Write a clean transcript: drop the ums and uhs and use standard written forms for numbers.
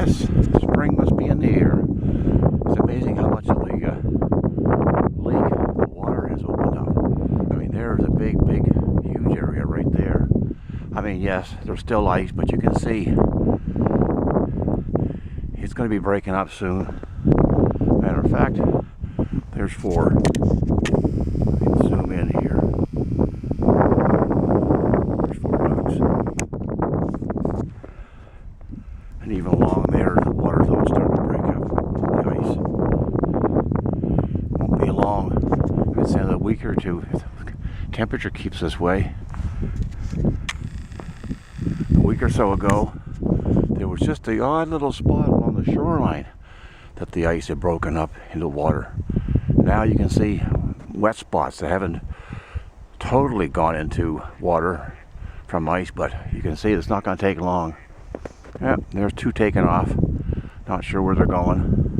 Yes, spring must be in the air. It's amazing how much of the lake, the water has opened up. I mean, there's a big, huge area right there. I mean, yes, there's still ice, but you can see it's going to be breaking up soon. Matter of fact, there's 4. Let me zoom in here. There's 4 boats. And even along there, the water's all starting to break up. The ice won't be long. It's in a week or two. If the temperature keeps this way. A week or so ago, there was just the odd little spot along the shoreline that the ice had broken up into water. Now you can see wet spots that haven't totally gone into water from ice, but you can see it's not going to take long. Yeah, there's 2 taking off. Not sure where they're going.